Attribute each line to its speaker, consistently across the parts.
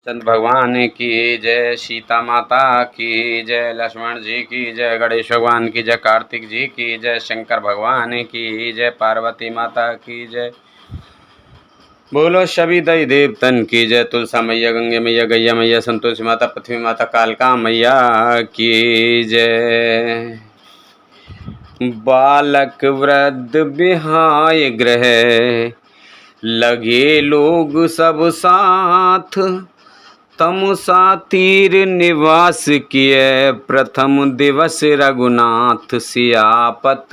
Speaker 1: चंद्र भगवान की जय, सीता माता की जय, लक्ष्मण जी की जय, गणेश भगवान की जय, कार्तिक जी की जय, शंकर भगवान की जय, पार्वती माता की जय। बोलो सभी दई देवतन की जय। तुलसा मैया, गंगे मैया, गैया मैया, संतोषी माता, पृथ्वी माता, कालका मैया की जय। बालक वृद्ध बिहाय ग्रह, लगे लोग सब साथ, तमुसा तीर निवास किए, प्रथम दिवस रघुनाथ, सियापत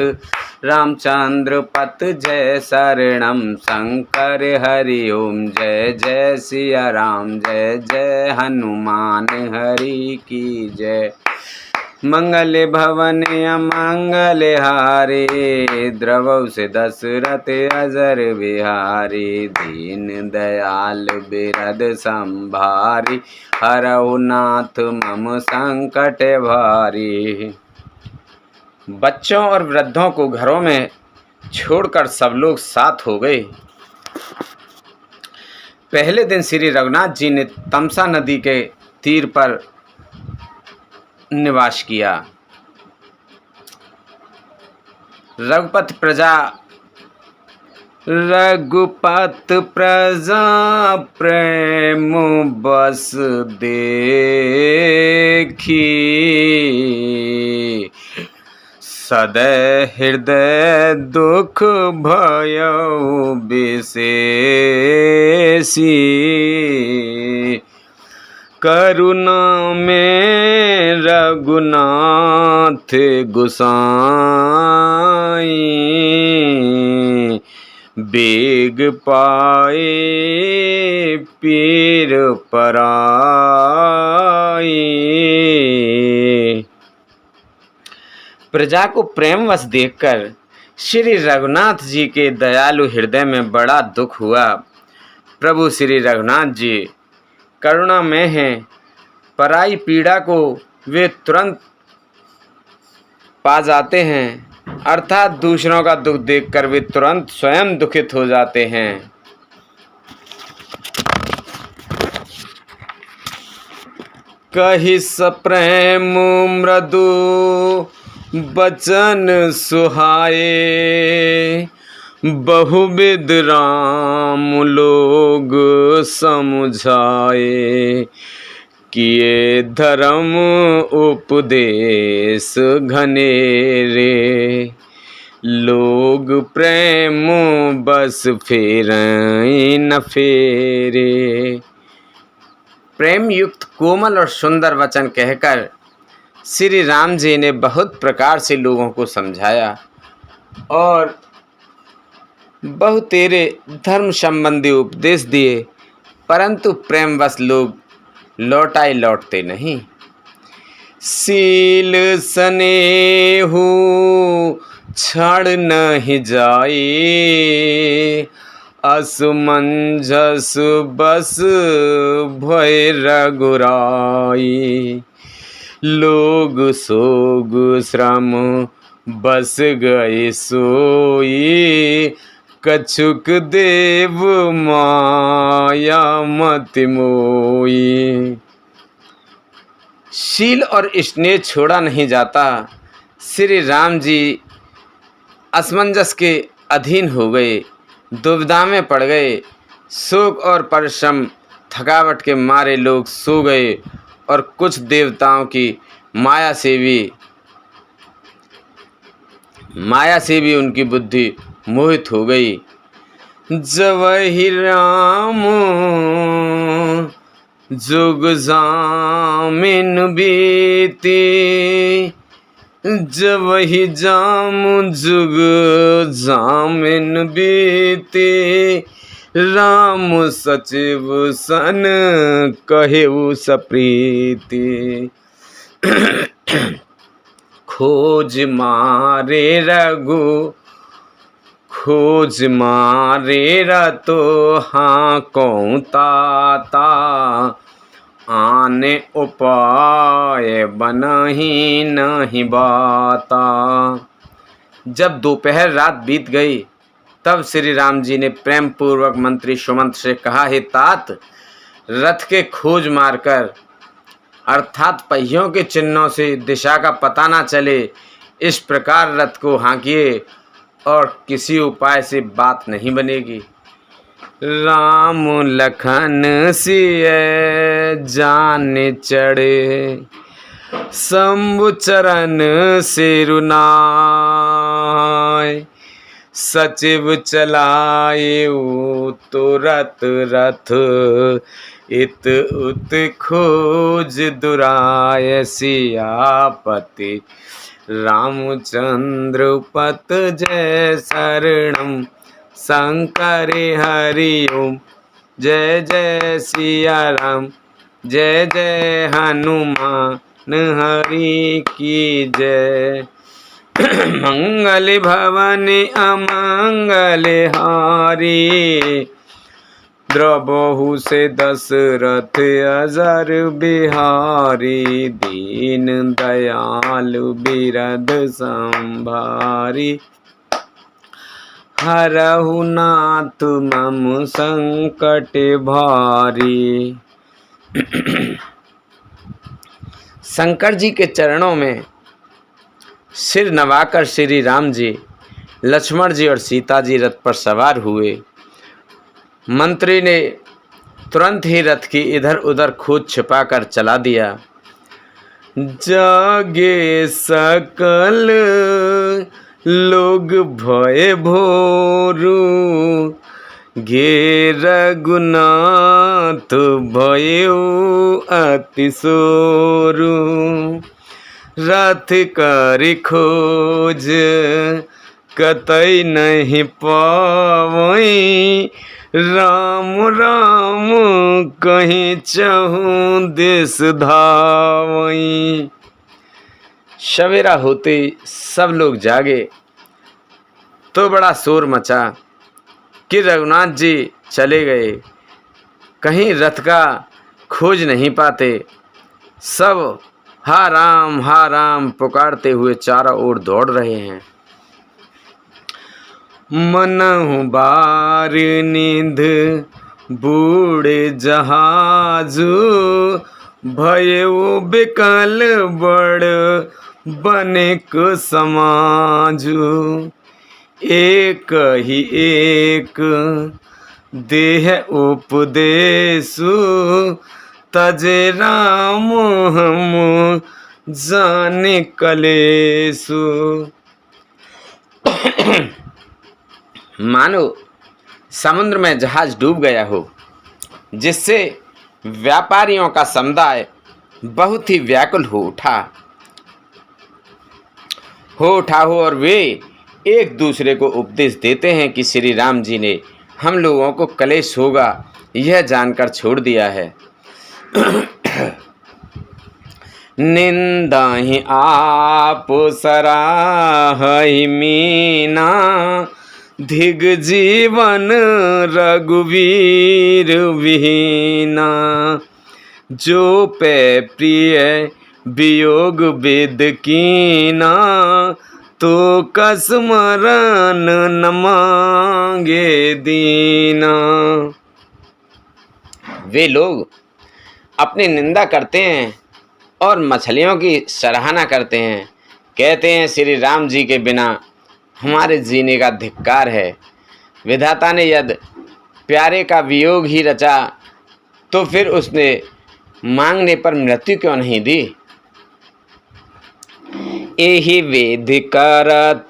Speaker 1: रामचंद्र पत, जय शरणम शंकर हरि ओम, जय जय सिया राम, जय जय हनुमान हरि की जय। मंगल भवन अमंगल हारे, द्रवौ से दशरथ अजर बिहारी, दीन दयाल बिरद संभारी, हरहु नाथ मम संकट भारी। बच्चों और वृद्धों को घरों में छोड़कर सब लोग साथ हो गए। पहले दिन श्री रघुनाथ जी ने तमसा नदी के तीर पर निवास किया। रघुपत प्रजा प्रेम बस देखी, सदै हृदय दुख भयो विशेषी, करुणा में रघुनाथ गोसाई, बेग पाए पीर पराई। प्रजा को प्रेमवश देखकर श्री रघुनाथ जी के दयालु हृदय में बड़ा दुख हुआ। प्रभु श्री रघुनाथ जी करुणा में हैं, पराई पीड़ा को वे तुरंत पा जाते हैं, अर्थात दूसरों का दुख देखकर वे तुरंत स्वयं दुखित हो जाते हैं। कहि सप्रेम मृदु बचन सुहाए, बहुविध राम लोग समझाए, किए धर्म उपदेश घनेरे, लोग प्रेम बस फेरें न फेरे। प्रेम युक्त कोमल और सुंदर वचन कहकर श्री राम जी ने बहुत प्रकार से लोगों को समझाया और बहुतेरे धर्म संबंधी उपदेश दिए, परंतु प्रेमवश लोग लौटाए लौटते नहीं। शील स्नेहु छाड़ नहीं जाए, असमंजस बस भय रघुराई, लोग सोग श्रम बस गए सोई, कछुक देव माया मति मोई। शील और स्नेह छोड़ा नहीं जाता। श्री राम जी असमंजस के अधीन हो गए, दुविधा में पड़ गए, शोक और परिश्रम थकावट के मारे लोग सो गए और कुछ देवताओं की माया से भी उनकी बुद्धि मोहित हो गई। जब ही राम जुग जामिन बीती, जब ही जाम जुग जामिन बीती, राम सचिव सन कहेउ सप्रीति, खोज मारे रतो हाँ कौं ताता, आने उपाय बनही नहीं बाता। जब दोपहर रात बीत गई तब श्री राम जी ने प्रेम पूर्वक मंत्री सुमंत से कहा, हे तात, रथ के खोज मारकर, अर्थात पहियों के चिन्हों से दिशा का पता ना चले, इस प्रकार रथ को हाँकिए और किसी उपाय से बात नहीं बनेगी। राम लखन सिय जान चढ़े, शंभु चरण सिरुनाय, सचिव चलाए तुरत रथ, इत उत खोज दुराय, सियापति रामचंद्र पत जय शरणम, शंकर हरि ओम, जय जय सिया राम, जय जय हनुमान हरि की जय। मंगल भवन अमंगल हारी, द्रबहु से दशरथ अजर बिहारी, दीन दयालु बिरद संभारी, हरहु नाथ मम संकट भारी। शंकर जी के चरणों में सिर नवाकर श्री राम जी, लक्ष्मण जी और सीता जी रथ पर सवार हुए। मंत्री ने तुरंत ही रथ की इधर उधर खोज छिपाकर चला दिया। जागे सकल लोग भय भोरू, गे रघुनाथ भयो अति सोरू, रथ कर खोज कतई नहीं पावई, राम राम कहीं चहु दिस धावई। सवेरा होते सब लोग जागे तो बड़ा शोर मचा कि रघुनाथ जी चले गए, कहीं रथ का खोज नहीं पाते। सब हा राम पुकारते हुए चारों ओर दौड़ रहे हैं। मनहु बार नींद बूढ़े जहाजू, भयो बिकल बड़ बनिक समाजू, एक ही एक देह उपदेशु, तजे राम हम जाने कलेसु। मानो समुद्र में जहाज डूब गया हो, जिससे व्यापारियों का समुदाय बहुत ही व्याकुल हो उठा हो और वे एक दूसरे को उपदेश देते हैं कि श्री राम जी ने हम लोगों को कलेश होगा यह जानकर छोड़ दिया है। निंदा ही आप सराहि मीना, धिग जीवन रघुवीर विहीना, जो पे प्रिय वियोग वेद कीना, तो कसमरन न मांगे दीना। वे लोग अपनी निंदा करते हैं और मछलियों की सराहना करते हैं, कहते हैं श्री राम जी के बिना हमारे जीने का धिक्कार है। विधाता ने यदि प्यारे का वियोग ही रचा तो फिर उसने मांगने पर मृत्यु क्यों नहीं दी। एहि वेद करत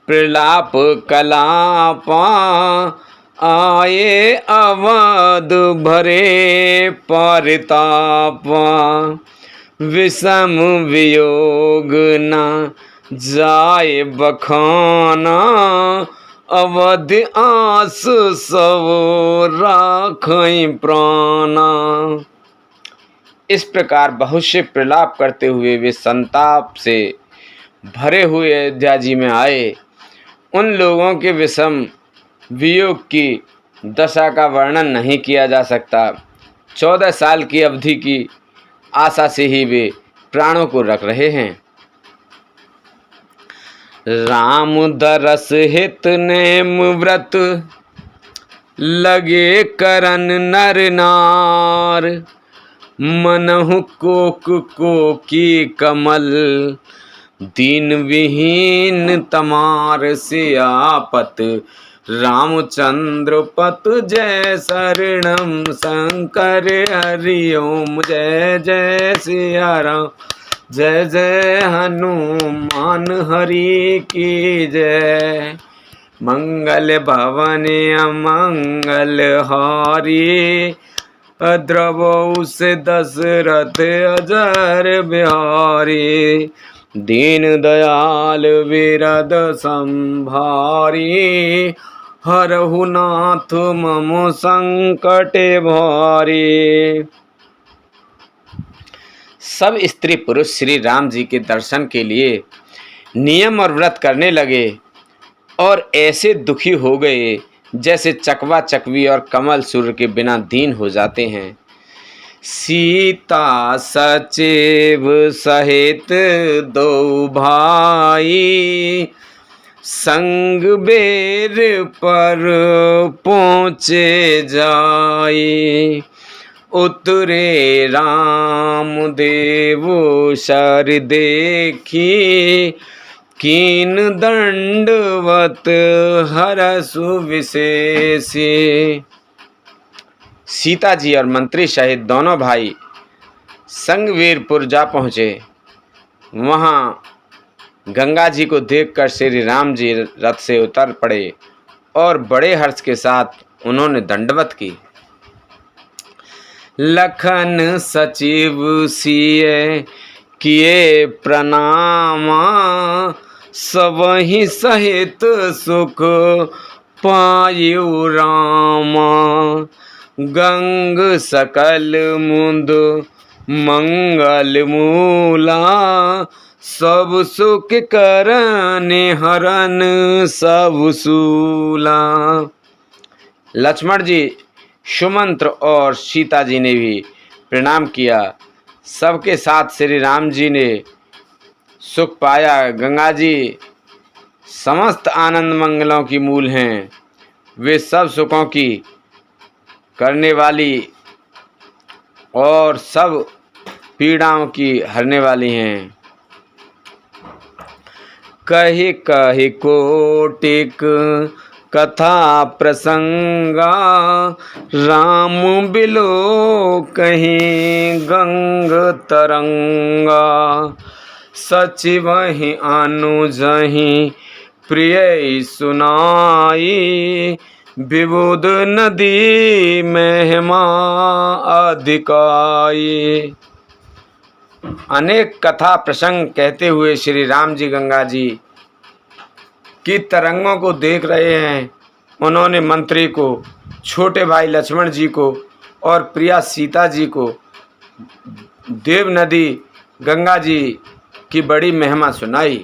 Speaker 1: प्रलाप कलापा, आए अवध भरे परितापा, विषम वियोग न जाए बखाना, अवध आस सब राखई प्राणा। इस प्रकार बहुत से प्रलाप करते हुए वे संताप से भरे हुए अयोध्या जी में आए। उन लोगों के विषम वियोग की दशा का वर्णन नहीं किया जा सकता। 14 साल की अवधि की आशा से ही वे प्राणों को रख रहे हैं। राम दरस हित नेम व्रत, लगे करन नर नार, मनहु को की कमल, दीन विहीन तमार सियापत, रामचंद्र पत जय शरणम शंकर हरि ओम, जय जय सिया राम, जय जय हनुमान हरि की जय। मंगल भवन अमंगल हारी, द्रवौ से दशरथ अजर बिहारी, दीन दयाल विरद संभारी, हरहु नाथ मम संकट भारी। सब स्त्री पुरुष श्री राम जी के दर्शन के लिए नियम और व्रत करने लगे और ऐसे दुखी हो गए जैसे चकवा चकवी और कमल सूर्य के बिना दीन हो जाते हैं। सीता सचिव सहित दो भाई, संग बेर पर पहुँचे जाई, उतरे राम देव शर देखी, कीन दंडवत हरसु विशेषी। सीता जी और मंत्री सहित दोनों भाई संगवीरपुर जा पहुँचे। वहाँ गंगा जी को देखकर श्री राम जी रथ से उतर पड़े और बड़े हर्ष के साथ उन्होंने दंडवत की। लखन सचिव सिए किए प्रणामा, सबहि सहित सुख पायु रामा, गंग सकल मुंद मंगल मूला, सब सुख करने हरन सब सूला। लक्ष्मण जी, सुमंत्र और सीता जी ने भी प्रणाम किया। सबके साथ श्री राम जी ने सुख पाया। गंगा जी समस्त आनंद मंगलों की मूल हैं, वे सब सुखों की करने वाली और सब पीड़ाओं की हरने वाली हैं। कही कही कोटिक कथा प्रसंगा, राम बिलो कहीं गंग तरंगा, सचिवहि अनुजहि प्रिय सुनाई, विबुध नदी महिमा अधिकाई। अनेक कथा प्रसंग कहते हुए श्री राम जी गंगा जी की तरंगों को देख रहे हैं। उन्होंने मंत्री को, छोटे भाई लक्ष्मण जी को और प्रिया सीता जी को देव नदी गंगा जी की बड़ी महिमा सुनाई।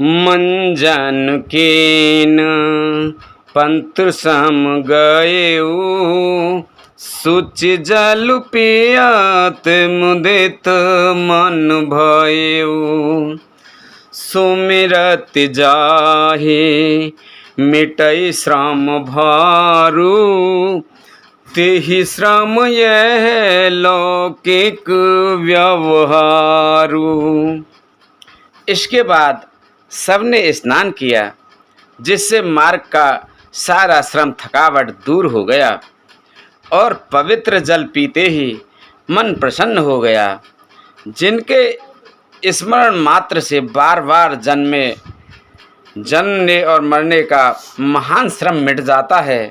Speaker 1: मंजन कीन पंथ सम गएऊ, सुचि जल पियत मुदित मन भयऊ, सुमिरत जाहि मिटई श्रम भारू, तेहि श्रम यह लौकिक व्यवहारू। इसके बाद सबने स्नान किया, जिससे मार्ग का सारा श्रम थकावट दूर हो गया और पवित्र जल पीते ही मन प्रसन्न हो गया। जिनके स्मरण मात्र से बार बार जन्मने और मरने का महान श्रम मिट जाता है,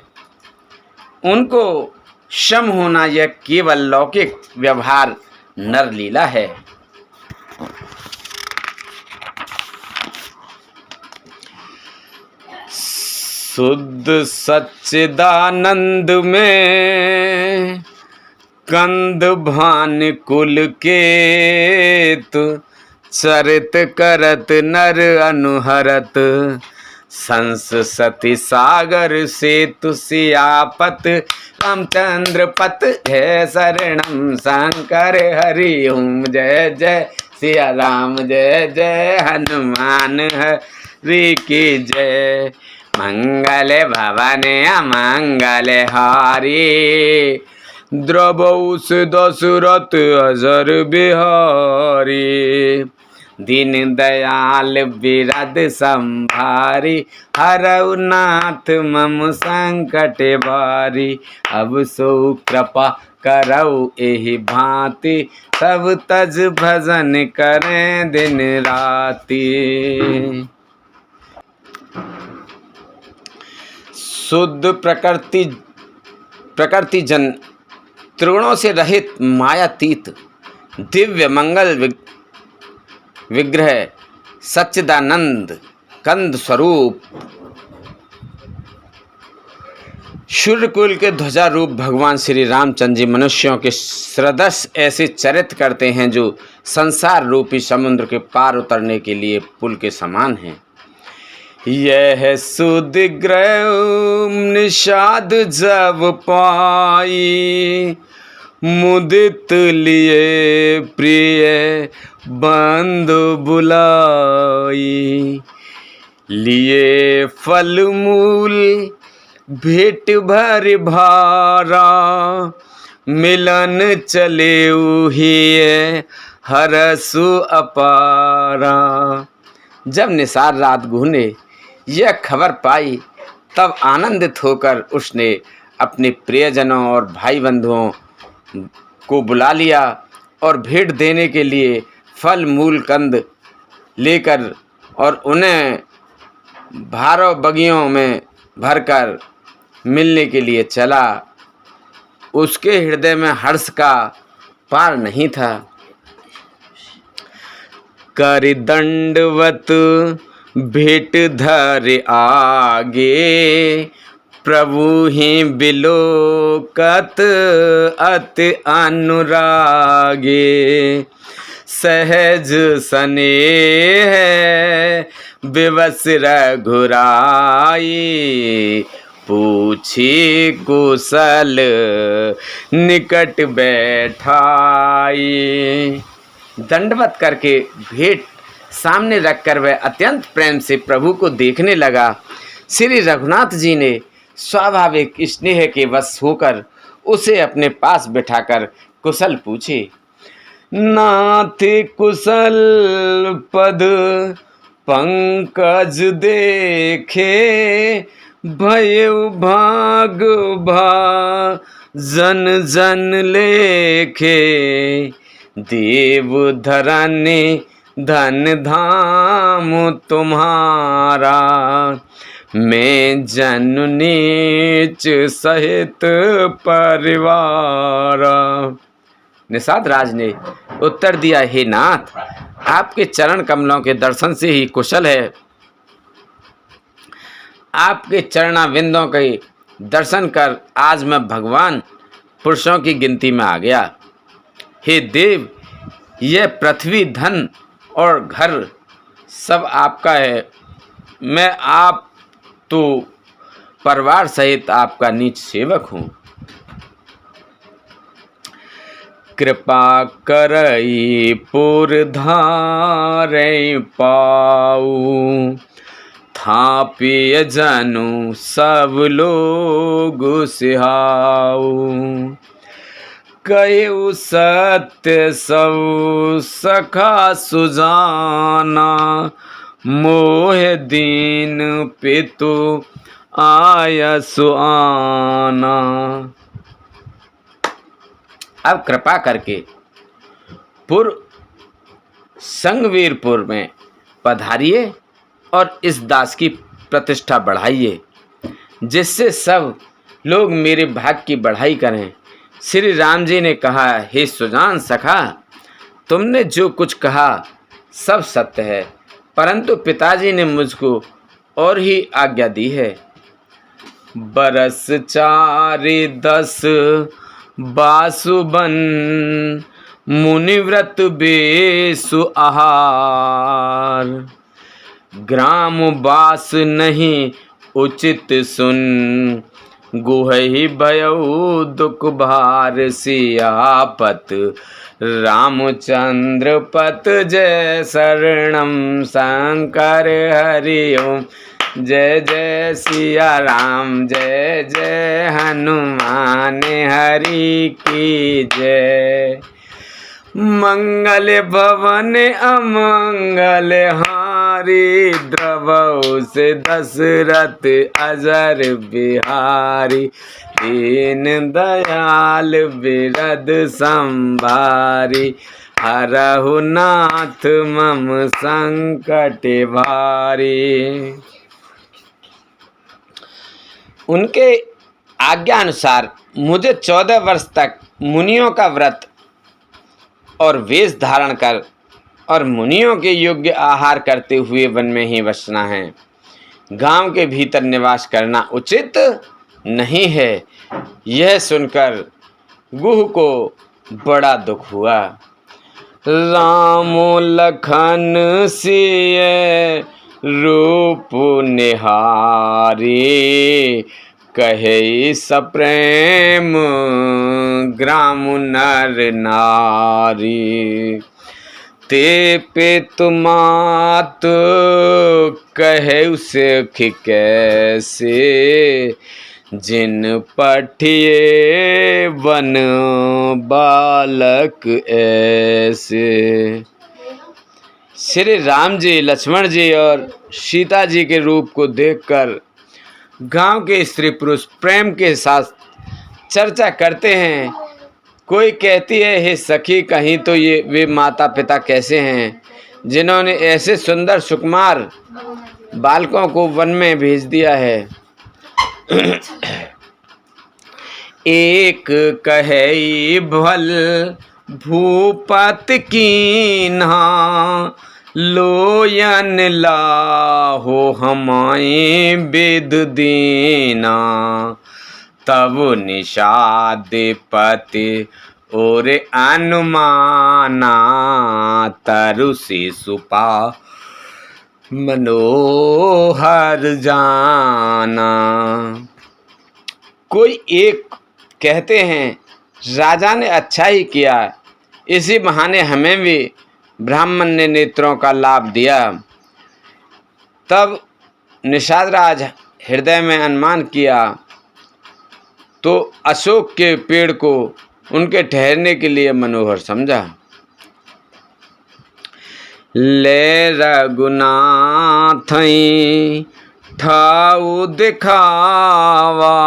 Speaker 1: उनको क्षम होना यह केवल लौकिक व्यवहार नर लीला है। शुद्ध सच्चिदानंद में कंद भान कुल केत, चरित करत नर अनुहरत, संस सती सागर सेतु सियापत, रामचंद्र पत जय शरणम शंकर हरि ओम, जय जय सिया राम, जय जय हनुमान श्री की जय। मंगल भवन अमंगल हारी, द्रवौस दशरथ अजर बिहारी। दीन दयाल बिरद संभारी, हरऊ नाथ मम संकट भारी। अब सो कृपा करऊ एहि भांति, सब तज भजन करें दिन राति। शुद्ध प्रकृति जन, त्रिगुणों से रहित मायातीत, दिव्य मंगल विग्रह, सच्चिदानंद कंद स्वरूप, सूर्यकुल के ध्वजा रूप भगवान श्री रामचंद्र जी मनुष्यों के सदृश ऐसे चरित्र करते हैं जो संसार रूपी समुद्र के पार उतरने के लिए पुल के समान हैं। यह सुदिग्रह निषाद जब पाई, मुदित लिए प्रिय बंधु बुलाई। लिए फल मूल भेंट भर भारा, मिलन चले उहिए हरसु अपारा। जब निसार रात गुने यह खबर पाई, तब आनंदित होकर उसने अपने प्रियजनों और भाई बंधुओं को बुला लिया और भेंट देने के लिए फल मूल कंद लेकर और उन्हें भारों बगियों में भरकर मिलने के लिए चला। उसके हृदय में हर्ष का पार नहीं था। कर दंडवत भेंट धर आगे, प्रभु ही बिलोकत अति अनुरागे। सहज स्नेह विवश रघुराई, पूछी कुशल निकट बैठाई। दंडवत करके भेंट सामने रखकर वह अत्यंत प्रेम से प्रभु को देखने लगा। श्री रघुनाथ जी ने स्वाभाविक स्नेह के वश होकर उसे अपने पास बिठाकर कुशल पूछे। नाथ कुशल पद पंकज देखे, भयउ भाग जन जन लेखे। देव धरनी धन धाम तुम्हारा, मैं जन नीच सहित परिवार। निषाद राज ने उत्तर दिया, हे नाथ, आपके चरण कमलों के दर्शन से ही कुशल है। आपके चरणाविंदों के दर्शन कर आज मैं भगवान पुरुषों की गिनती में आ गया। हे देव, यह पृथ्वी, धन और घर सब आपका है। मैं आप तो परिवार सहित आपका नीच सेवक हूँ। कृपा करई पुर धारै पाऊ, थापिय जनु सब लोग सिहाऊ। कयु सत्य सब सखा सुजाना, मोह दीन पितु आय सुआना। अब कृपा करके संगवीरपुर में पधारिए और इस दास की प्रतिष्ठा बढ़ाइए, जिससे सब लोग मेरे भाग्य की बढ़ाई करें। श्री राम जी ने कहा, हे सुजान सखा, तुमने जो कुछ कहा सब सत्य है, परंतु पिताजी ने मुझको और ही आज्ञा दी है। बरस 4-10 बासुबन, मुनिव्रत बेसु आहार। ग्राम बास नहीं उचित सुन, गुहहि भयउ दुख भार सियापत रामचंद्र पत जय शरणम शंकर हरि ओम। जय जय सिया राम जय जय हनुमान हरि की जय। मंगल भवन अमंगल हारी द्रवौ से दशरथ अजर बिहारी। दीन दयाल बिरद संभारी हरहु नाथ मम संकट भारी। उनके आज्ञा अनुसार मुझे 14 वर्ष तक मुनियों का व्रत और वेश धारण कर और मुनियों के योग्य आहार करते हुए वन में ही बसना है। गांव के भीतर निवास करना उचित नहीं है। यह सुनकर गुह को बड़ा दुख हुआ। राम लखन सिय रूप निहारी कहे सप्रेम ग्राम नर नारी। ते पितु मात कहे सुख कैसे जिन पठिए वन बालक ऐसे। श्री राम जी लक्ष्मण जी और सीता जी के रूप को देखकर गांव के स्त्री पुरुष प्रेम के साथ चर्चा करते हैं। कोई कहती है हे सखी कहीं तो ये वे माता पिता कैसे हैं जिन्होंने ऐसे सुंदर सुकुमार बालकों को वन में भेज दिया है। एक कहे भल भूपत कीन्हा लोयन लाहो हमाए बेद दीना। तब निषाद पति और अनुमाना तरु शिशुपा मनोहर जाना। कोई एक कहते हैं राजा ने अच्छा ही किया, इसी बहाने हमें भी ब्राह्मण ने नेत्रों का लाभ दिया। तब निषाद राज हृदय में अनुमान किया तो अशोक के पेड़ को उनके ठहरने के लिए मनोहर समझा। ले रघुनाथ ठाऊ दिखावा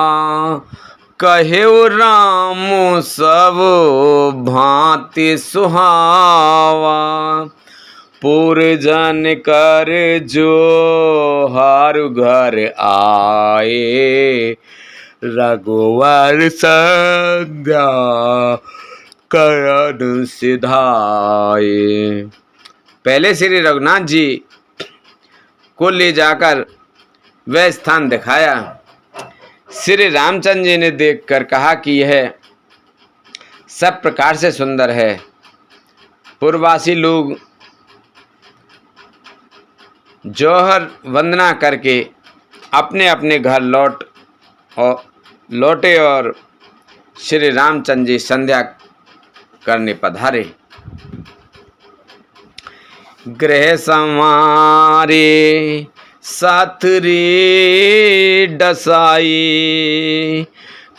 Speaker 1: कहे राम सब भांति सुहावा। पुरजन कर जो हार घर आए रघुवर संज्ञा करण सिधाए। पहले श्री रघुनाथ जी को ले जाकर वह स्थान दिखाया। श्री रामचंद्र जी ने देखकर कहा कि यह सब प्रकार से सुंदर है। पूर्ववासी लोग जौहर वंदना करके अपने अपने घर लौटे और श्री रामचंद्र जी संध्या करने पधारे। गृह संवारे साथरी डसाई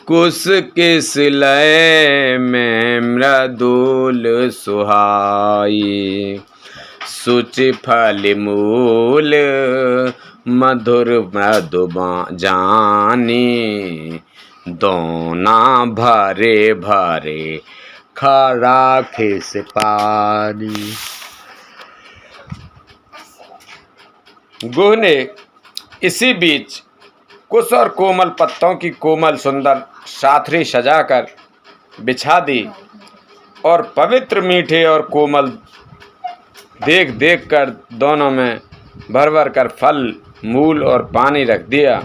Speaker 1: कुश किस लय में मृदुल सुहाई। सुचि फल मूल मधुर मधु जानी दोना भरे भरे खरा खिस पानी। गुह ने इसी बीच कुश और कोमल पत्तों की कोमल सुंदर साथरी सजाकर बिछा दी और पवित्र मीठे और कोमल देख देख कर दोनों में भर भर कर फल मूल और पानी रख दिया,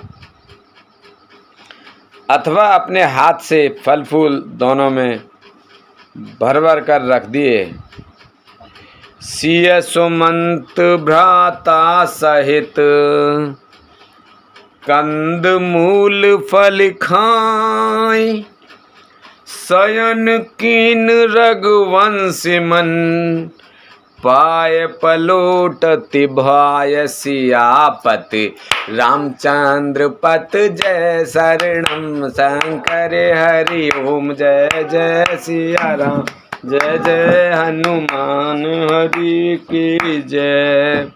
Speaker 1: अथवा अपने हाथ से फल फूल दोनों में भर भर कर रख दिए। सिय सुमंत भ्राता सहित कंद मूल फल खाय, शयन कीन रघुवंश मन, पाय पलोटत भाय सियापति, रामचंद्र पत जय शरणम शंकर हरि ओम, जय जय सिया राम, जय जय हनुमान हरि की जय।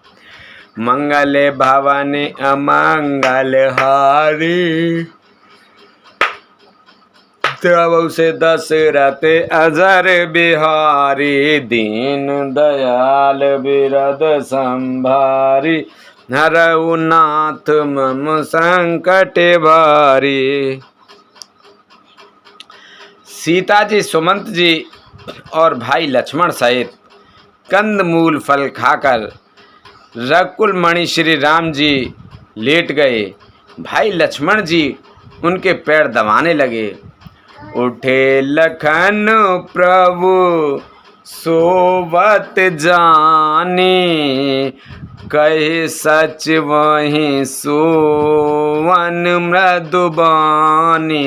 Speaker 1: मंगल भवन अमंगल हारी, प्रभु से दशरथ अजर बिहारी, दीन दयाल बिरद संभारी, हरऊ नाथ मम संकट भारी। सीता जी, सुमंत जी और भाई लक्ष्मण सहित कंद मूल फल खाकर रघुकुल मणि श्री राम जी लेट गए। भाई लक्ष्मण जी उनके पैर दबाने लगे। उठे लखन प्रभु सोवत जानी, कहे सच वहीं सोवन मृदुबानी,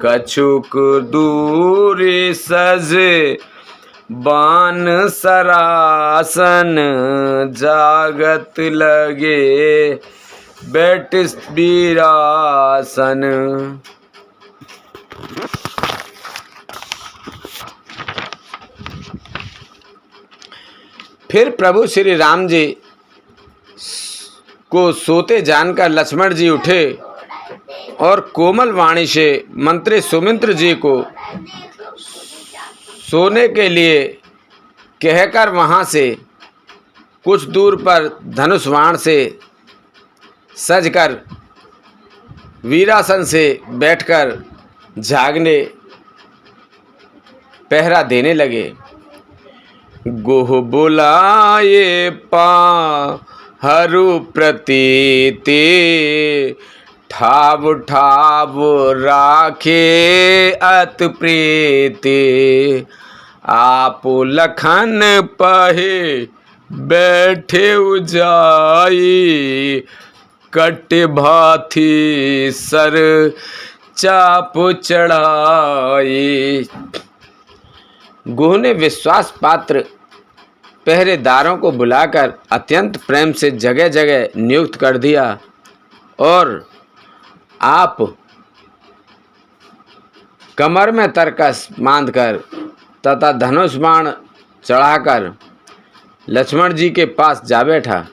Speaker 1: कछुक दूरी सज बान सरासन, जागत लगे बैठ वीरासन। फिर प्रभु श्री राम जी को सोते जानकर लक्ष्मण जी उठे और कोमल वाणी से मंत्री सुमित्र जी को सोने के लिए कहकर वहां से कुछ दूर पर धनुष बाण से सजकर वीरासन से बैठकर जागने पहरा देने लगे। गोह बुलाए पाहरु प्रतीति, ठाव ठाव राखे अत प्रीति, आप लखन पहे बैठे जाई, कट भाथी सर चाप चढ़ाई। गुह ने विश्वास पात्र पहरेदारों को बुलाकर अत्यंत प्रेम से जगह जगह नियुक्त कर दिया और आप कमर में तरकस बांधकर तथा धनुष बाण चढ़ाकर लक्ष्मण जी के पास जा बैठा।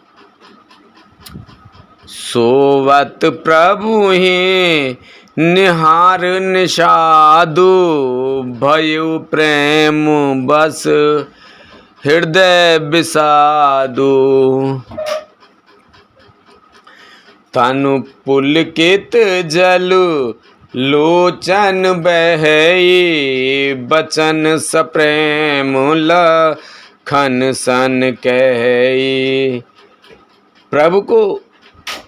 Speaker 1: सोवत प्रभु ही निहार निषादु, भयु प्रेम बस हृदय विषादु, तनु पुलकित जलु लोचन बहई, बचन सप्रेम लखन सन कहई। प्रभु को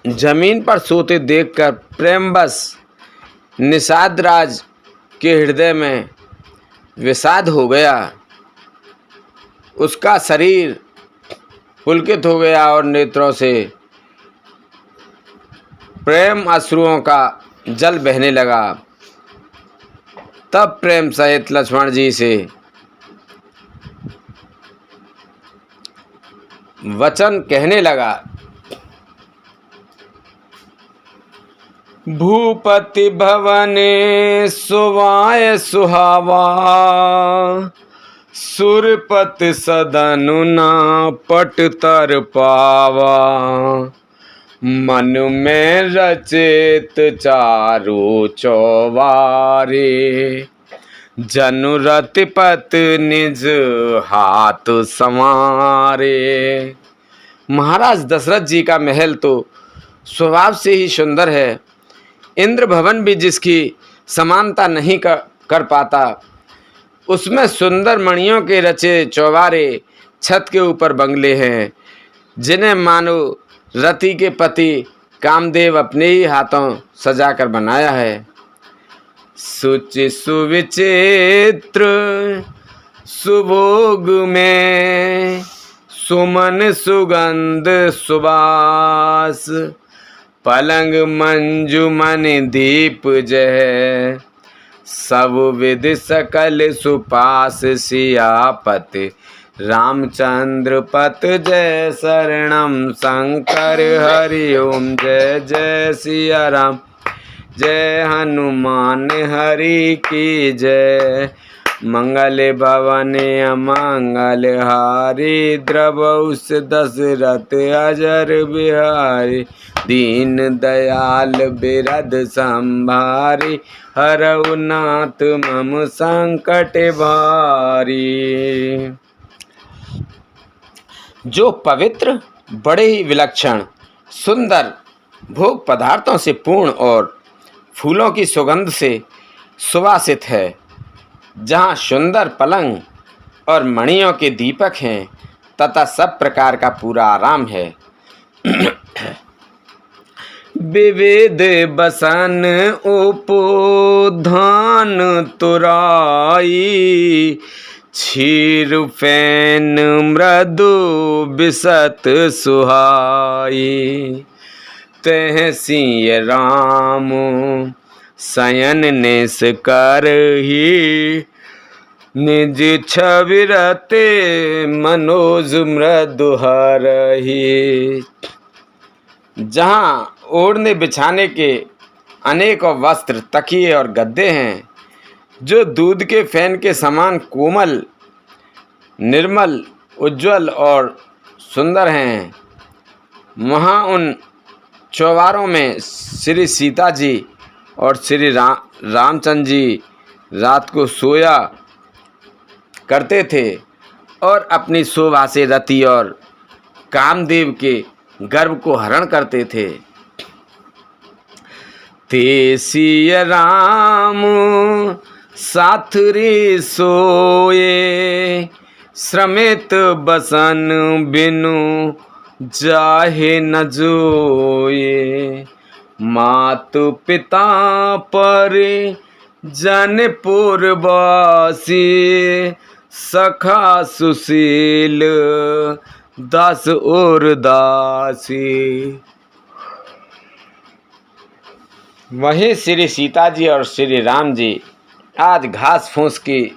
Speaker 1: जमीन पर सोते देखकर प्रेमवश निषाद राज के हृदय में विषाद हो गया। उसका शरीर पुलकित हो गया और नेत्रों से प्रेम अश्रुओं का जल बहने लगा। तब प्रेम सहित लक्ष्मण जी से वचन कहने लगा। भूपति भवने सुवाय सुहावा, सुरपत सदनु ना पट तर पावा, मन में रचित चारु चौवारे, जनु रतिपत निज हाथ संवारे। महाराज दशरथ जी का महल तो स्वभाव से ही सुंदर है, इंद्र भवन भी जिसकी समानता नहीं कर पाता। उसमें सुंदर मणियों के रचे चौबारे, छत के ऊपर बंगले हैं, जिन्हें मानो रति के पति कामदेव अपने ही हाथों सजाकर बनाया है। सुचि सुविचित्र सुभोग में, सुमन सुगंध सुबास, पलंग मंजुमन दीप जय, सब विधि सकल सुपास सियापति, रामचंद्र पत जय शरणम शंकर हरि ओम जय जय सिया राम, जय हनुमान हरि की जय, मंगल भवन अमंगल हारी, द्रवउस दशरथ अजर बिहारी, दीन दयाल बिरद संभारी, हरऊ नाथ मम संकट भारी। जो पवित्र, बड़े ही विलक्षण, सुंदर भोग पदार्थों से पूर्ण और फूलों की सुगंध से सुवासित है, जहाँ सुंदर पलंग और मणियों के दीपक हैं तथा सब प्रकार का पूरा आराम है। विविध बसन उपोधान तुराई, क्षीर फैन मृदु बिसत सुहाई, तह सिय राम शयन नेस करही, निज छवि रते मनोज मृदु हरही। जहाँ ओढ़ने बिछाने के अनेक वस्त्र, तकिए और गद्दे हैं, जो दूध के फैन के समान कोमल, निर्मल, उज्ज्वल और सुंदर हैं, वहाँ उन चौबारों में श्री सीता जी और श्री रामचंद्र जी रात को सोया करते थे और अपनी शोभा से रति और कामदेव के गर्भ को हरण करते थे। ते सिय राम साथ रे सोए, श्रमित बसन बिनु जाहे न जोए, मातु पिता पर जन पुरवासी, सखा सुशील दास और दासी। वहीं श्री सीता जी और श्री राम जी आज घास फूस की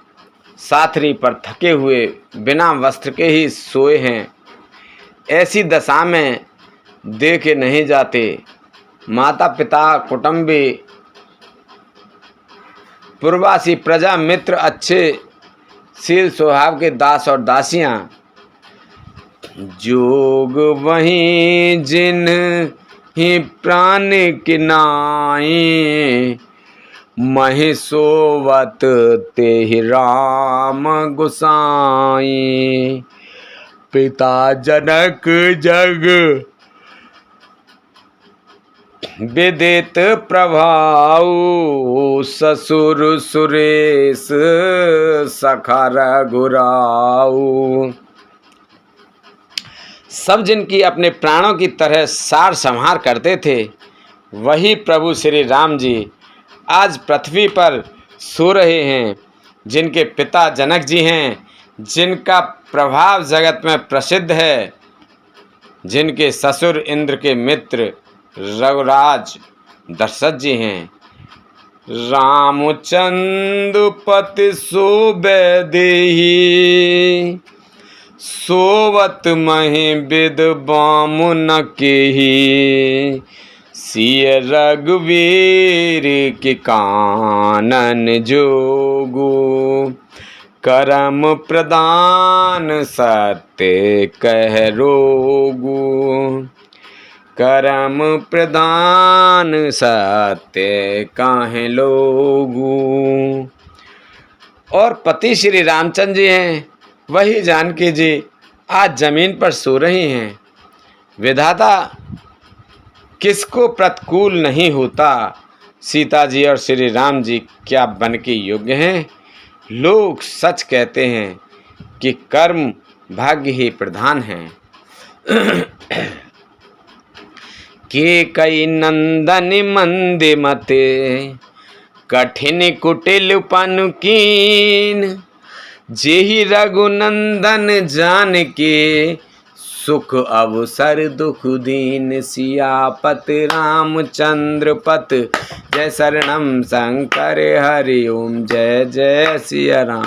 Speaker 1: साथरी पर थके हुए बिना वस्त्र के ही सोए हैं। ऐसी दशा में देखे नहीं जाते। माता पिता, कुटुंबी, पूर्वासी, प्रजा, मित्र, अच्छे शील स्वभाव के दास और दासियां, जोग वहीं जिन ही प्राण के नाई, महिषोवत ते राम गोसाई, पिता जनक जग विदित प्रभाऊ, ससुर सुरेश सखा रघुराऊ। सब जिनकी अपने प्राणों की तरह सार संहार करते थे, वही प्रभु श्री राम जी आज पृथ्वी पर सो रहे हैं। जिनके पिता जनक जी हैं, जिनका प्रभाव जगत में प्रसिद्ध है, जिनके ससुर इंद्र के मित्र रघुराज दशरथ जी हैं। रामचंद्र पति सोबे देहि, सोवत महि विद बामुन केहि, सिय रघुवीर के कानन जोगु, करम प्रदान सत्य कह रोगु, करम प्रदान सत्य काहे लोगु। और पति श्री रामचंद्र जी हैं, वही जानकी जी आज जमीन पर सो रही हैं। विधाता किसको प्रतिकूल नहीं होता। सीता जी और श्री राम जी क्या बन के योग्य हैं। लोग सच कहते हैं कि कर्म भाग्य ही प्रधान है। के कई नंदन मंदे मते, कठिन कुटिल पनुकीन, जेहि रघुनंदन जान के, सुख अवसर दुख दीन सियापत रामचंद्र पत। जय शरणम शंकर हरि ओम जय जय सिया राम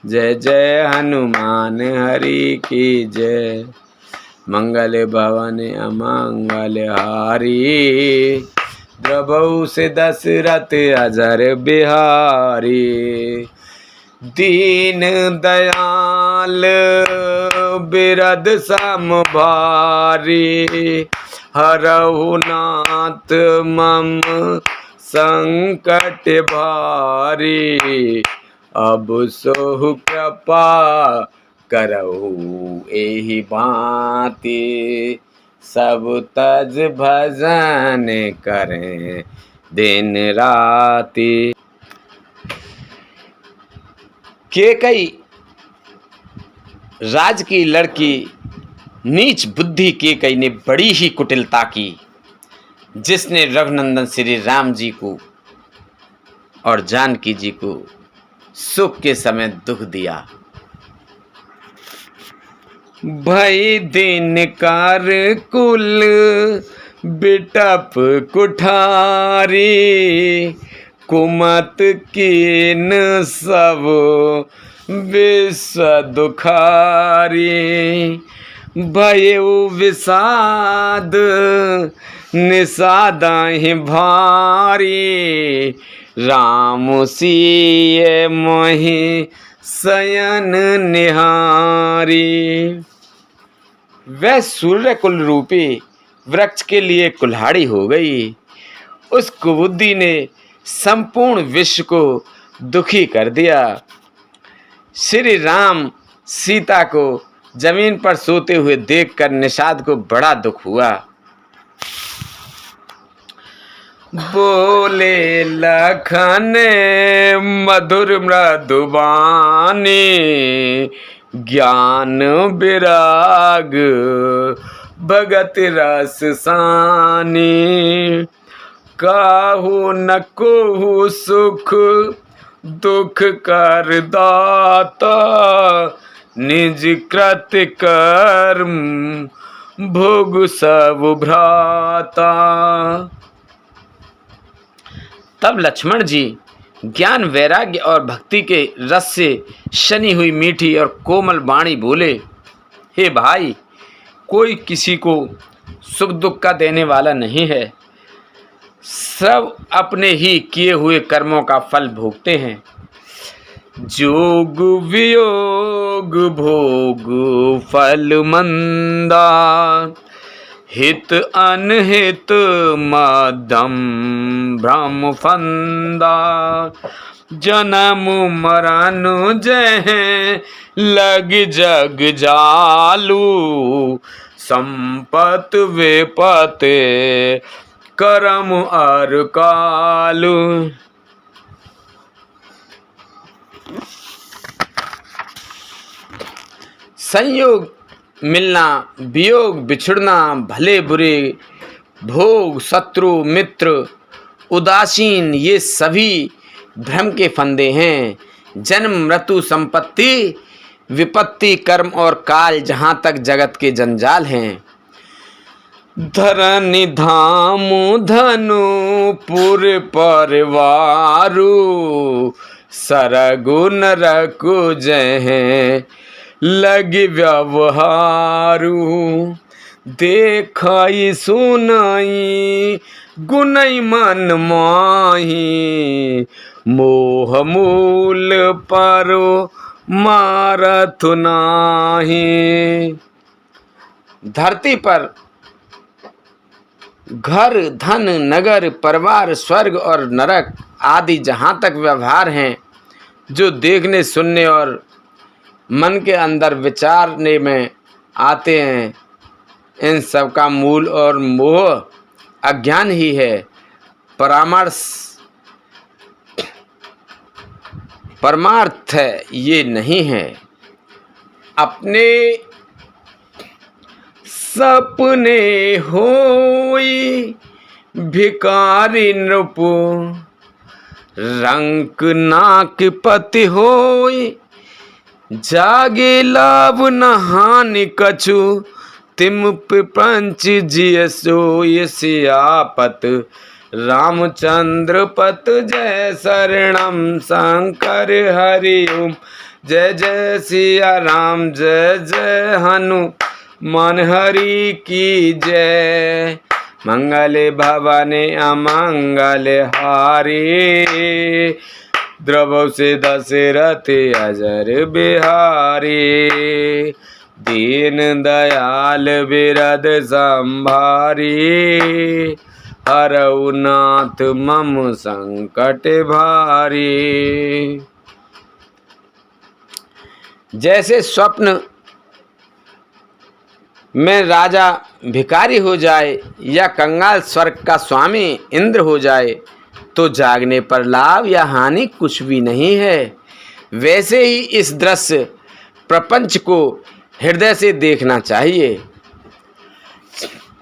Speaker 1: जय जय हनुमान हरि की जय। मंगल भवन अमंगल हारी द्रवहु से दशरथ अजर बिहारी। दीन दयाल बिरद सम भारी हरहु नाथ मम संकट भारी। अब सोहु कृपा करहु एहि भांति सब तज भजन करें दिन राति। केकई राज की लड़की नीच बुद्धि केकई ने बड़ी ही कुटिलता की, जिसने रघुनंदन श्री राम जी को और जानकी जी को सुख के समय दुख दिया। भई दिन कार कुल बिटप कुठारी कुमत कीन सब विश्व दुखारी। भयउ विषाद निषादाहि भारी राम सिय मोहि शयन निहारी। वह सूर्य कुल रूपी वृक्ष के लिए कुल्हाड़ी हो गई। उस कुबुद्धि ने संपूर्ण विश्व को दुखी कर दिया। श्री राम सीता को जमीन पर सोते हुए देखकर निषाद को बड़ा दुख हुआ। बोले लखन मधुर मृदुबानी ज्ञान विराग भगत रस सानी। काहू न कोहू सुख दुख कर दाता निज कृत कर्म भोग सब भ्राता। तब लक्ष्मण जी ज्ञान वैराग्य और भक्ति के रस से शनी हुई मीठी और कोमल वाणी बोले, हे भाई, कोई किसी को सुख दुख का देने वाला नहीं है। सब अपने ही किए हुए कर्मों का फल भोगते हैं। जोग वियोग भोग फल मंदा हित अनहित मदम भ्रम फंदा। जन्म मरण जय लग जग जालू संपत विपत करम अर कालू। संयोग मिलना वियोग बिछुड़ना भले बुरे भोग शत्रु मित्र उदासीन ये सभी भ्रम के फंदे हैं। जन्म मृत्यु संपत्ति विपत्ति कर्म और काल जहाँ तक जगत के जंजाल हैं। धरनि धाम धनु पुर परिवारु सरगु नरकु जय लगी व्यवहारू। देखाई सुनाई गुनई मन माही मोह मूल परो मारथ नाही। धरती पर घर धन नगर परिवार स्वर्ग और नरक आदि जहाँ तक व्यवहार हैं, जो देखने सुनने और मन के अंदर विचारने में आते हैं, इन सब का मूल और मोह अज्ञान ही है। परमार्थ ये नहीं है। अपने सपने होई भिकारी नृप रंक नाक पति होई जागे लाभ न हानि कछु तिम प्रपंच जिय सोय सियापत, रामचंद्र पत जय शरणम शंकर हरि ओम। जय जय सिया राम जय जय हनुमान हरि की जय। मंगल भवाने अमंगल हारी, द्रवौ से दशरथ अजर बिहारी। दीन दयाल बिरद संभारी, हरऊ नाथ मम संकट भारी। जैसे स्वप्न में राजा भिखारी हो जाए या कंगाल स्वर्ग का स्वामी इंद्र हो जाए तो जागने पर लाभ या हानि कुछ भी नहीं है, वैसे ही इस दृश्य प्रपंच को हृदय से देखना चाहिए।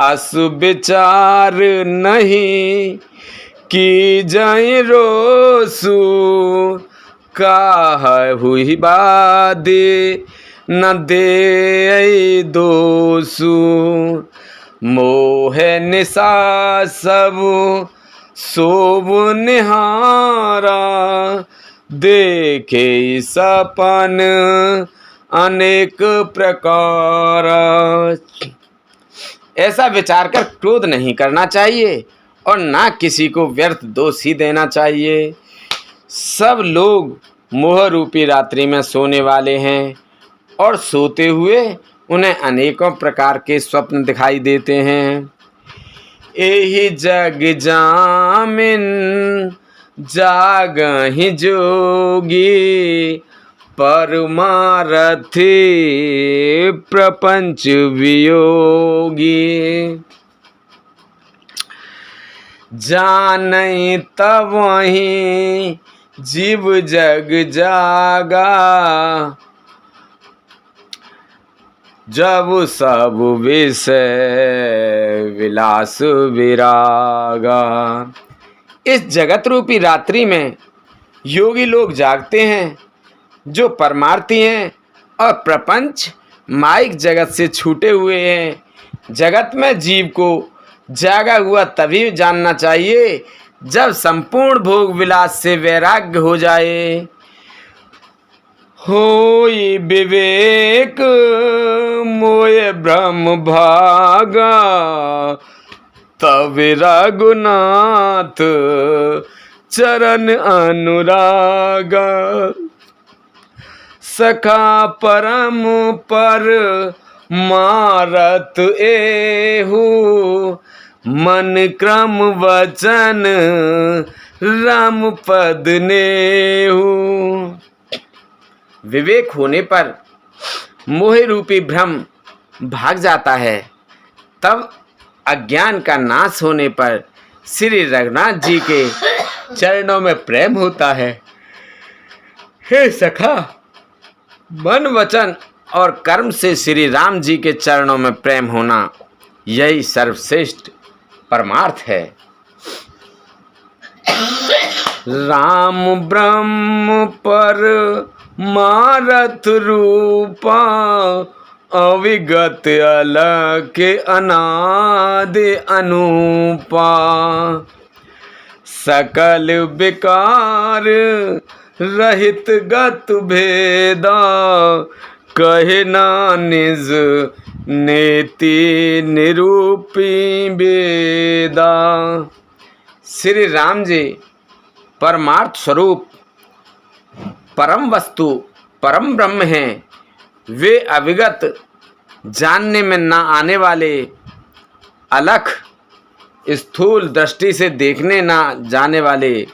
Speaker 1: असुविचार नहीं की जाए रोसु, काह हुई बादे न दे दोसु। मोह निशा सब सोब निहारा, देखे सपन अनेक प्रकार। ऐसा विचार कर क्रोध नहीं करना चाहिए और ना किसी को व्यर्थ दोष ही देना चाहिए। सब लोग मोह रूपी रात्रि में सोने वाले हैं और सोते हुए उन्हें अनेकों प्रकार के स्वप्न दिखाई देते हैं। एहि जग जामिन जागहि जोगी, परमारथी प्रपंच वियोगी। जानई तब वहीं जीव जग जागा, जब सब विषय विलास विरागा। इस जगत रूपी रात्रि में योगी लोग जागते हैं जो परमार्थी हैं और प्रपंच माइक जगत से छूटे हुए हैं। जगत में जीव को जागा हुआ तभी जानना चाहिए जब संपूर्ण भोग विलास से वैराग्य हो जाए। होई विवेक मोय ब्रह्म भागा, तब रघुनाथ चरण अनुरागा। सखा परम पर मारत एहू, मन क्रम वचन राम पद नेहू। विवेक होने पर मोह रूपी भ्रम भाग जाता है, तब अज्ञान का नाश होने पर श्री रघुनाथ जी के चरणों में प्रेम होता है। हे सखा, मन वचन और कर्म से श्री राम जी के चरणों में प्रेम होना, यही सर्वश्रेष्ठ परमार्थ है। राम ब्रह्म पर मारत रूपा, अविगत अलख अनादि अनूपा। सकल विकार रहित गत भेदा, कहे ना निज नेति निरूपी वेदा। श्री राम जी परमार्थ स्वरूप परम वस्तु परम ब्रह्म हैं। वे अविगत, जानने में ना आने वाले, अलख, स्थूल दृष्टि से देखने ना जाने वाले,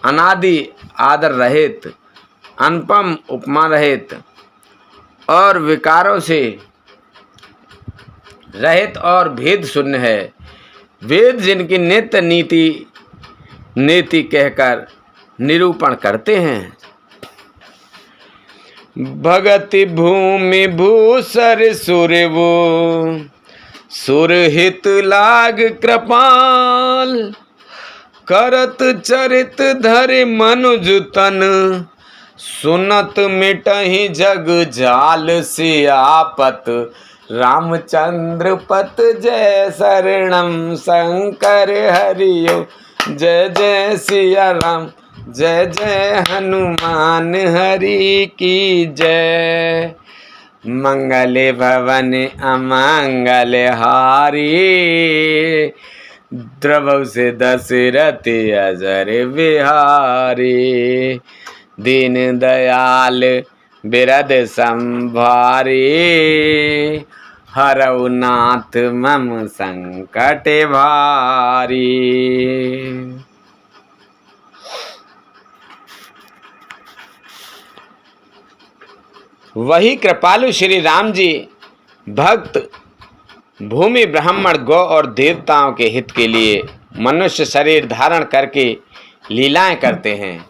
Speaker 1: अनादि आदर रहित, अनुपम उपमा रहित और विकारों से रहित और भेद शून्य है। वेद जिनकी नित्य नीति कहकर निरूपण करते हैं। भगति भूमि भूसर सुर वो, सुर हित लाग कृपाल। करत चरित धरि मनुज तन, सुनत मिटहि जग जाल। सियापत रामचंद्र पत जय शरणम शंकर हरिओ, जय जय सिया राम, जय जय हनुमान हरि की जय। मंगल भवन अमंगल हारी, द्रवौ से दशरथ अजर बिहारी। दीन दयाल बिरद संभारी, हरौ नाथ मम संकट भारी। वही कृपालु श्री राम जी भक्त भूमि ब्राह्मण गौ और देवताओं के हित के लिए मनुष्य शरीर धारण करके लीलाएं करते हैं,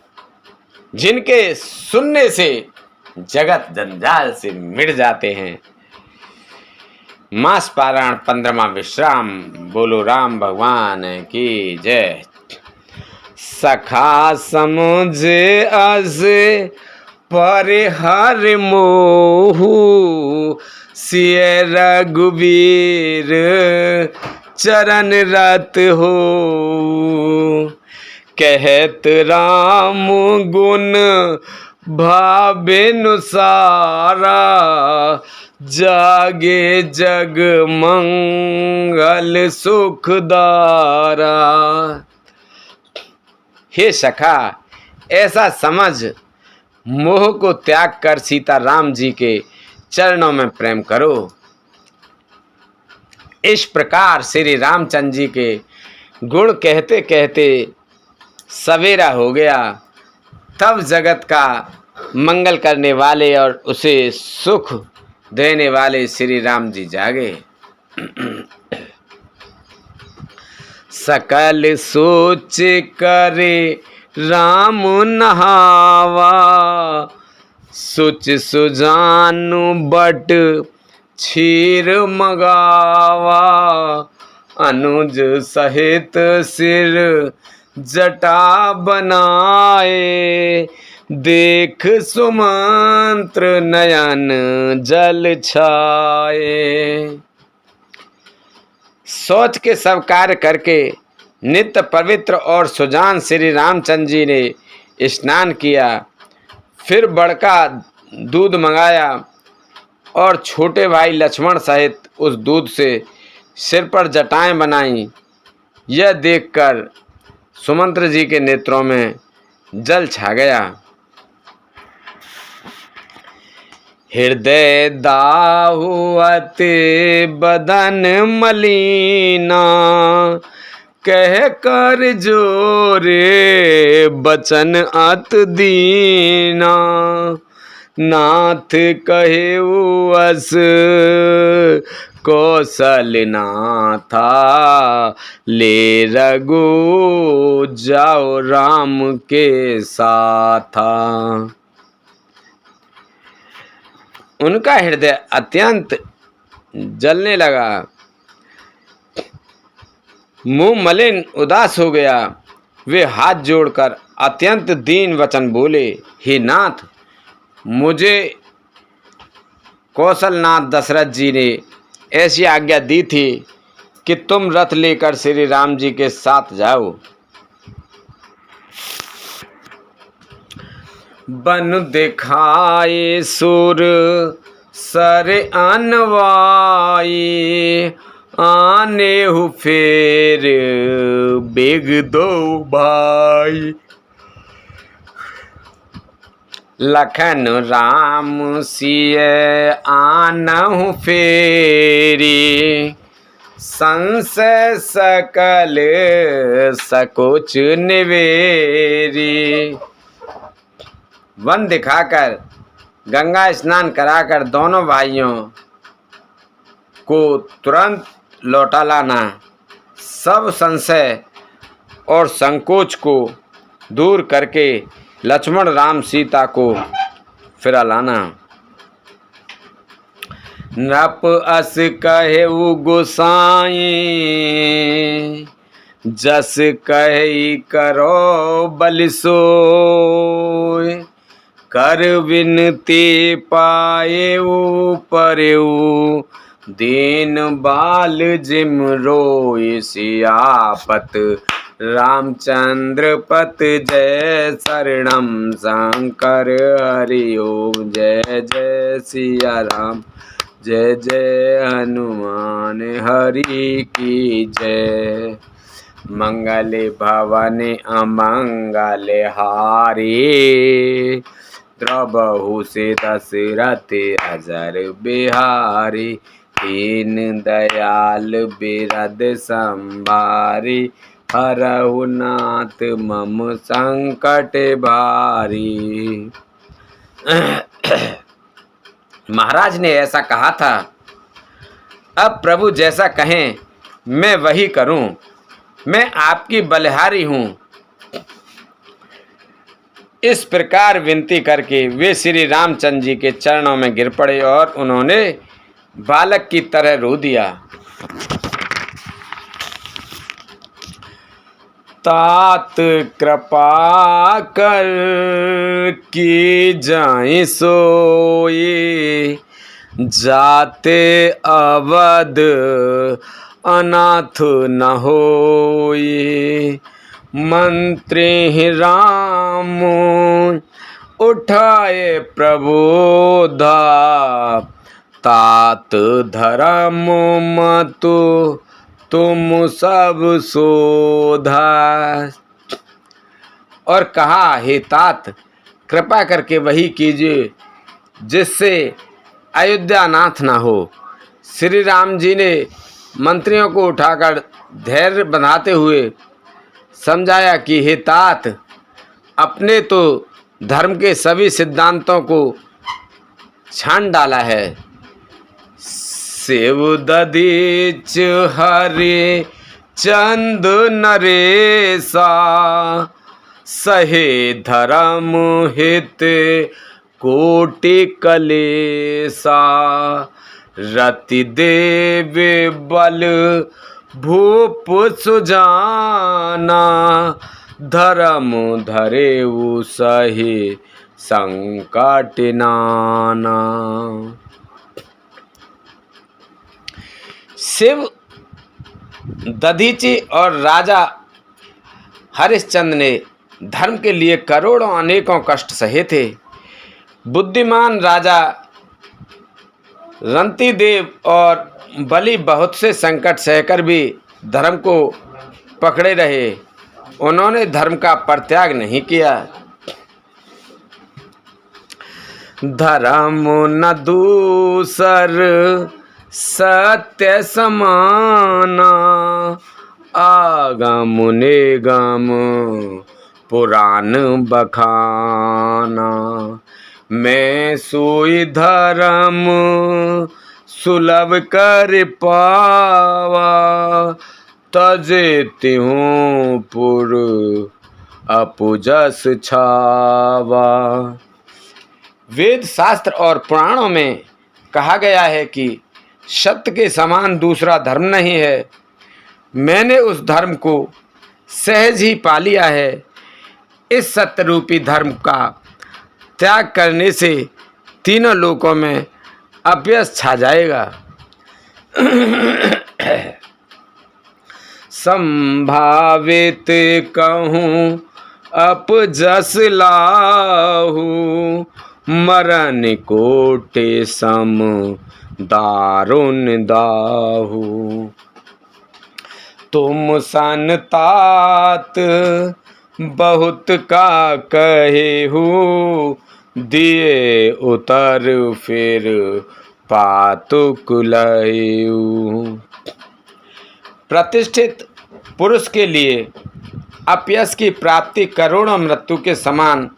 Speaker 1: जिनके सुनने से जगत जंजाल से मिट जाते हैं। मास पारायण 15वां विश्राम। बोलो राम भगवान की जय। सखा समुझ अस पर हर मोहू, सिय रघुबीर चरण रत हो। कहत राम गुण भावेनु सारा, जागे जग मंगल सुखदारा। हे सखा, ऐसा समझ मोह को त्याग कर सीता राम जी के चरणों में प्रेम करो। इस प्रकार श्री रामचंद्र जी के गुण कहते कहते सवेरा हो गया। तब जगत का मंगल करने वाले और उसे सुख देने वाले श्री राम जी जागे। सकल सोच करे राम नहावा, सुच सुजानु बट क्षीर मगावा। अनुज सहित सिर जटा बनाए, देख सुमंत्र नयन जल छाए। सोच के सब कार्य करके नित्य पवित्र और सुजान श्री रामचंद्र जी ने स्नान किया, फिर बड़का दूध मंगाया और छोटे भाई लक्ष्मण सहित उस दूध से सिर पर जटाएं बनाई। यह देखकर सुमंत्र जी के नेत्रों में जल छा गया। हृदय दाहुअत बदन मलीना, कह कर जोरे बचन अत दीना। नाथ कहे अस कौशल नाथा, ले रघु जाओ राम के साथा। उनका हृदय अत्यंत जलने लगा, मुंह मलिन उदास हो गया। वे हाथ जोड़कर अत्यंत दीन वचन बोले, हे नाथ, मुझे कौशलनाथ दशरथ जी ने ऐसी आज्ञा दी थी कि तुम रथ लेकर श्री राम जी के साथ जाओ। बन दिखाए सुर सर अनवाई, आने हु फेर बेग दो भाई। लखन राम सिय आनहु फेरी, संशय सकल सकुच निवेरी। वन दिखाकर गंगा स्नान कराकर दोनों भाइयों को तुरंत लौटा लाना, सब संशय और संकोच को दूर करके लक्ष्मण राम सीता को फिरा लाना। नृप अस कहेउ गोसाई, जस कहे करो बलि सोय। कर विनती पाएउ परेउ, दीन बाल जिम रोय सियापत, रामचंद्र पत जय शरणम शंकर हरि ओम। जय जय सिया राम, जय जय हनुमान हरि की जय। मंगल भवन अमंगल हारी, द्रवहु से दशरथ अजर बिहारी। दीन दयाल बिरद संभारी, हरहु नाथ मम संकट भारी। महाराज ने ऐसा कहा था, अब प्रभु जैसा कहें मैं वही करूं, मैं आपकी बलिहारी हूं। इस प्रकार विनती करके वे श्री रामचंद्र जी के चरणों में गिर पड़े और उन्होंने बालक की तरह रो दिया। तात कृपा कर की जाए सोई, जाते अवध अनाथ न होई। मंत्री राम उठाए प्रबोधा, तात धर्म मतु तुम सब शोधा। और कहा, हे तात कृपा करके वही कीजिए जिससे अयोध्या नाथ ना हो। श्री राम जी ने मंत्रियों को उठाकर धैर्य बंधाते हुए समझाया कि हे तात, अपने तो धर्म के सभी सिद्धांतों को छान डाला है। शिव दधीच हरि चंद नरेसा, सहे धर्म हित कोटि कलेसा। रति देव बल भूप सुजाना, धर्म धरेउ सहे संकट नाना। शिव दधीची और राजा हरिश्चंद्र ने धर्म के लिए करोड़ों अनेकों कष्ट सहे थे। बुद्धिमान राजा रंतिदेव और बलि बहुत से संकट सहकर भी धर्म को पकड़े रहे, उन्होंने धर्म का परित्याग नहीं किया। धर्म न दूसर सत्य समाना, आगम निगम पुराण बखाना। मैं सोई धर्म सुलभ कर पावा, तजे हूँ पुर अपुजस छावा। वेद शास्त्र और पुराणों में कहा गया है कि सत्य के समान दूसरा धर्म नहीं है। मैंने उस धर्म को सहज ही पा लिया है। इस सत्य रूपी धर्म का त्याग करने से तीनों लोकों में अपयश छा जाएगा। संभावित कहूँ अपजस लाहू, मरण कोटि सम दारुण दाहू। तुम सन तात बहुत का कहे हो, दिए उतर फिर पातुक लयू। प्रतिष्ठित पुरुष के लिए अपयश की प्राप्ति करोड़ों मृत्यु के समान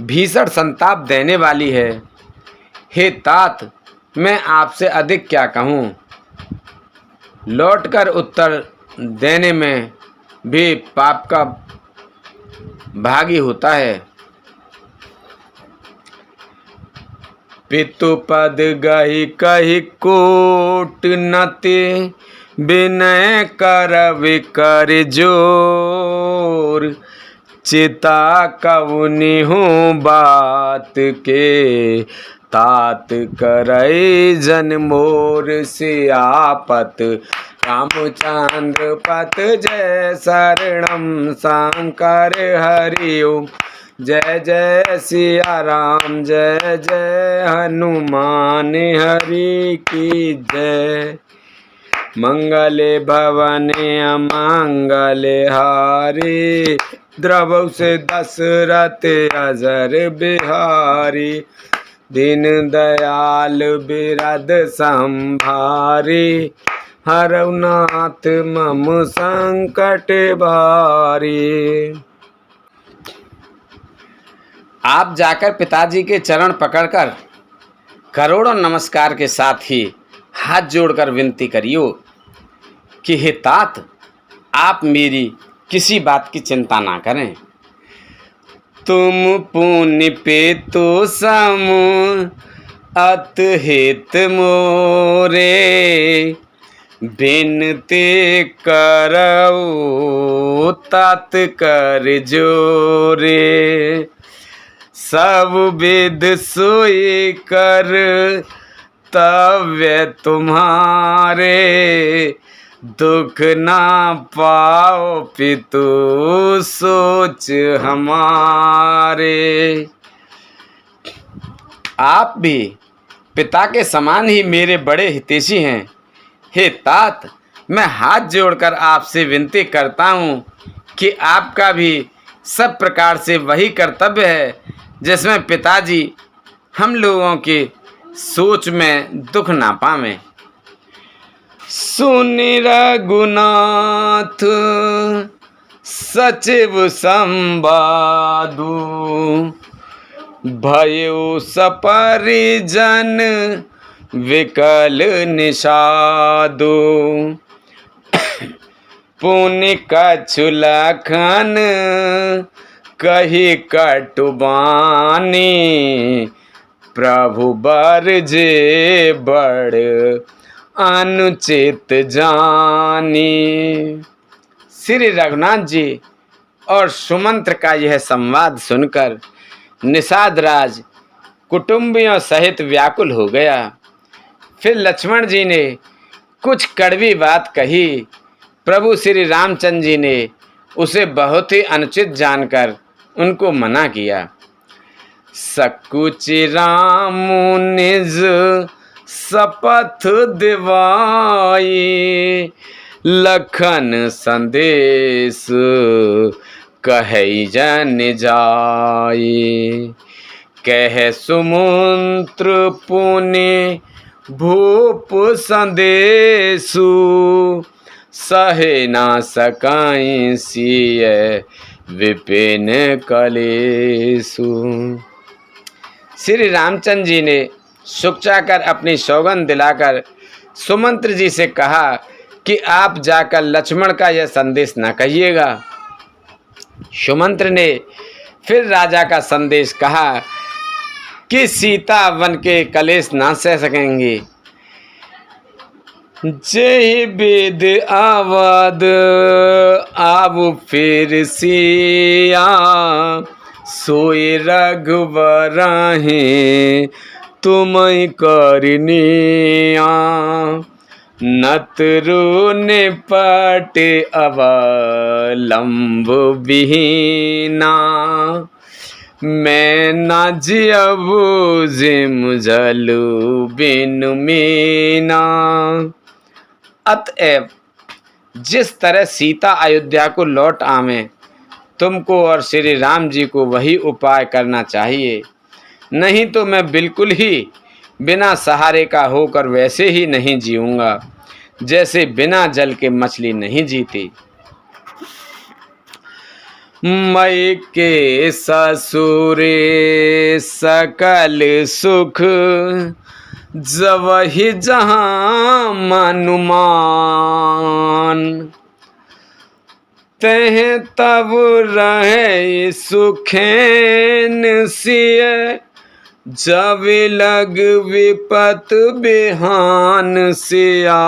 Speaker 1: भीषण संताप देने वाली है। हे तात, मैं आपसे अधिक क्या कहूँ। लौटकर उत्तर देने में भी पाप का भागी होता है। पितुपद गहि कहि कोट नति, विनय कर विकर जोर। चिता कवनि हूँ बात के, तात करई जन मोर सियापत रामचंद्र पत जय शरणम शंकर हरि ओम। जय जय सिया राम जय जय हनुमान हरि की जय। मंगले भवने अमंगले हारी द्रवौ से दशरथ अजर बिहारी। दीन दयाल बिरद संभारी हरौ नाथ मम संकट भारी। आप जाकर पिताजी के चरण पकड़कर करोड़ों नमस्कार के साथ ही हाथ जोड़कर विनती करियो कि हे तात, आप मेरी किसी बात की चिंता ना करें। तुम पुण्य पे तो सम अतहित मोरे बिनती करौ तात कर जोरे। सब विध सोई कर तव्य तुम्हारे दुख ना पाओ पितु सोच हमारे। आप भी पिता के समान ही मेरे बड़े हितैषी हैं। हे तात, मैं हाथ जोड़कर आपसे विनती करता हूँ कि आपका भी सब प्रकार से वही कर्तव्य है जिसमें पिताजी हम लोगों के सोच में दुख ना पावें। सुनि रघुनाथ सचिव संवादु भयो सपरिजन विकल निषादु। पुण्य कछु लखन कही कटुबानी प्रभु बर जे बड़ अनुचित जानी। श्री रघुनाथ जी और सुमंत्र का यह संवाद सुनकर निषाद राज कुटुंबियों सहित व्याकुल हो गया। फिर लक्ष्मण जी ने कुछ कड़वी बात कही। प्रभु श्री रामचंद्र जी ने उसे बहुत ही अनुचित जानकर उनको मना किया। सकुच राम निज शपथ दिवाई लखन संदेश कहै जन जाई। कह सुमंत्र पुण्य भूप संदेशु सहे ना सकाई सिय विपिन कलेसु। श्री रामचंद्र जी ने सुख चाहकर अपनी सौगंध दिलाकर सुमंत्र जी से कहा कि आप जाकर लक्ष्मण का यह संदेश न कहिएगा। सुमंत्र ने फिर राजा का संदेश कहा कि सीता वन के कलेश ना सह सकेंगी। जय वेद आवद आब फिर सिया सोई रघुवर हैं तुमय करनिया। नतरु निपट अवलंब विहीना मैं न जियबु जिम जलु बिनु मीना। अतएव जिस तरह सीता अयोध्या को लौट आवें तुमको और श्री राम जी को वही उपाय करना चाहिए, नहीं तो मैं बिल्कुल ही बिना सहारे का होकर वैसे ही नहीं जीऊँगा जैसे बिना जल के मछली नहीं जीती। मई के ससुरे सकल सुख जवहि जहाँ मनुमान तह तब रहे सुखेन सिय जब लग विपत बिहान सिया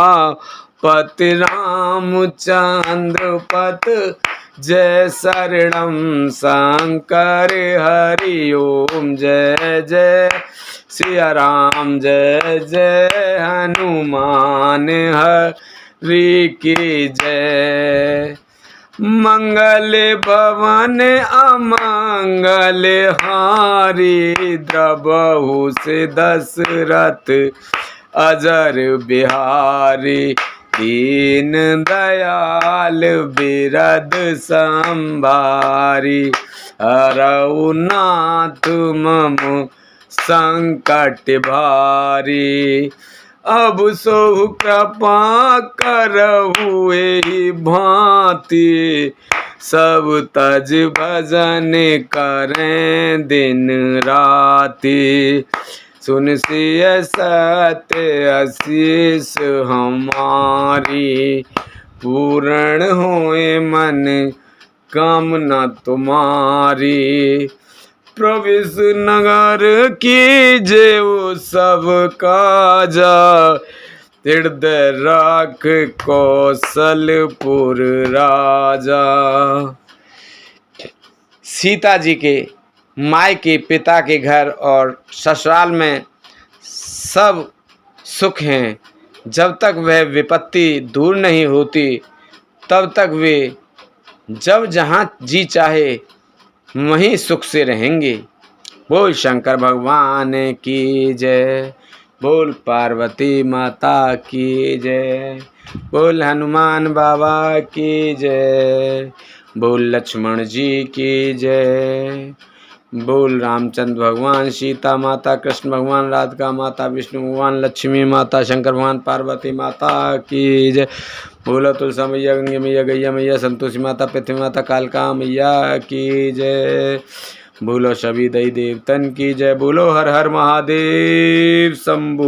Speaker 1: पत रामचंद्र पत जय शरणम शंकर हरि ओम। जय जय सिया राम जय जय हनुमान हरि की जय। मंगल भवन अमंगल हारी द्रबहु से दशरथ अजर बिहारी। दीन दयाल बिरद संभारी हरऊ नाथ मम संकट भारी। अब सो कृपा करहु एहि भांति सब तज भजन करें दिन राति। सुन सिय सत्य आशीष हमारी पूर्ण होए मन कामना तुम्हारी। प्रवेश नगर की जेऊ सब काजा हृदय राख कौशलपुर राजा। सीता जी के माय के पिता के घर और ससुराल में सब सुख हैं। जब तक वह विपत्ति दूर नहीं होती तब तक वे जब जहाँ जी चाहे वहीं सुख से रहेंगे। बोल शंकर भगवान की जय। बोल पार्वती माता की जय। बोल हनुमान बाबा की जय। बोल लक्ष्मण जी की जय। बोल रामचंद्र भगवान, सीता माता, कृष्ण भगवान, राधिका माता, विष्णु भगवान, लक्ष्मी माता, शंकर भगवान, पार्वती माता की जय। बोलो तुलसा मैया, गंगे मैया, गैया मैया, संतोषी माता, पृथ्वी माता, कालका मैया की जय। बोलो सभी देवी देवतन की जय। बोलो हर हर महादेव शंभू।